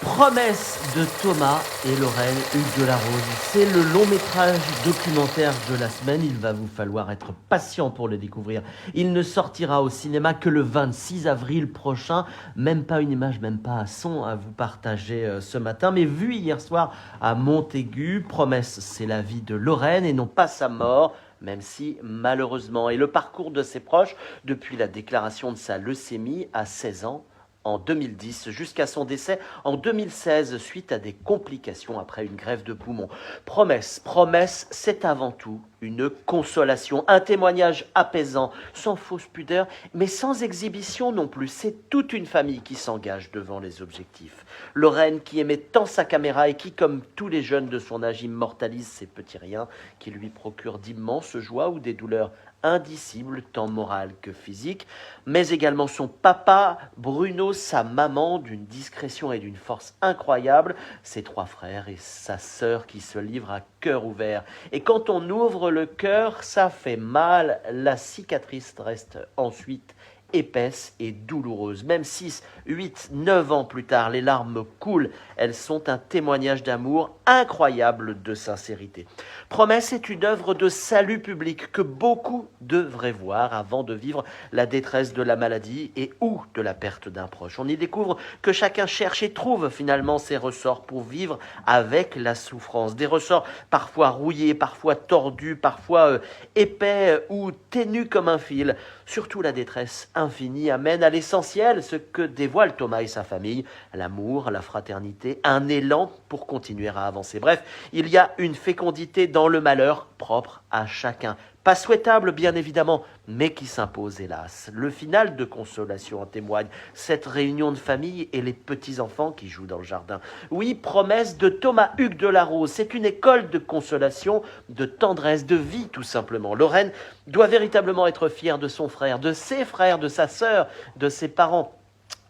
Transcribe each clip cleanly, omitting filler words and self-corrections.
Promesse de Thomas et Lorraine Hugues de la Rose. C'est le long métrage documentaire de la semaine. Il va vous falloir être patient pour le découvrir. Il ne sortira au cinéma que le 26 avril prochain. Même pas une image, même pas un son à vous partager ce matin. Mais vu hier soir à Montaigu, Promesse, c'est la vie de Lorraine et non pas sa mort. Même si, malheureusement, et le parcours de ses proches, depuis la déclaration de sa leucémie à 16 ans, en 2010 jusqu'à son décès en 2016 suite à des complications après une greffe de poumon. Promesse, c'est avant tout une consolation, un témoignage apaisant, sans fausse pudeur, mais sans exhibition non plus. C'est toute une famille qui s'engage devant les objectifs. Lorraine qui aimait tant sa caméra et qui, comme tous les jeunes de son âge, immortalise ses petits riens, qui lui procurent d'immenses joies ou des douleurs indicibles, tant morales que physiques, mais également son papa, Bruno, sa maman, d'une discrétion et d'une force incroyable, ses trois frères et sa sœur qui se livrent à cœur ouvert. Et quand on ouvre le cœur, ça fait mal, la cicatrice reste ensuite épaisse et douloureuse. Même 6, 8, 9 ans plus tard, les larmes coulent. Elles sont un témoignage d'amour incroyable de sincérité. Promesse est une œuvre de salut public que beaucoup devraient voir avant de vivre la détresse de la maladie et ou de la perte d'un proche. On y découvre que chacun cherche et trouve finalement ses ressorts pour vivre avec la souffrance. Des ressorts parfois rouillés, parfois tordus, parfois épais ou ténus comme un fil. Surtout la détresse infinie amène à l'essentiel ce que dévoilent Thomas et sa famille, l'amour, la fraternité, un élan pour continuer à avancer. Bref, il y a une fécondité dans le malheur propre à chacun. Pas souhaitable, bien évidemment, mais qui s'impose, hélas. Le final de Consolation en témoigne, cette réunion de famille et les petits-enfants qui jouent dans le jardin. Oui, Promesse de Thomas Hugues de la Rose, c'est une école de consolation, de tendresse, de vie tout simplement. Lorraine doit véritablement être fière de son frère, de ses frères, de sa sœur, de ses parents.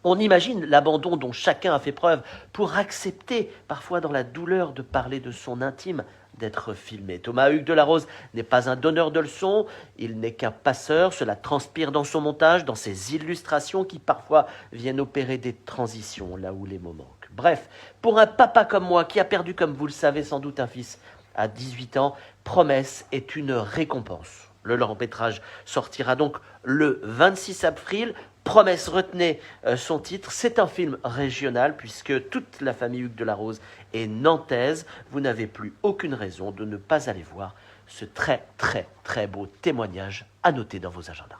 On imagine l'abandon dont chacun a fait preuve pour accepter, parfois dans la douleur, de parler de son intime, d'être filmé. Thomas Hugues de la Rose n'est pas un donneur de leçons, il n'est qu'un passeur, cela transpire dans son montage, dans ses illustrations qui parfois viennent opérer des transitions là où les mots manquent. Bref, pour un papa comme moi qui a perdu, comme vous le savez sans doute, un fils à 18 ans, Promesse est une récompense. Le long-métrage sortira donc le 26 avril. Promesse, retenez son titre. C'est un film régional puisque toute la famille Hugues de la Rose est nantaise. Vous n'avez plus aucune raison de ne pas aller voir ce très beau témoignage à noter dans vos agendas.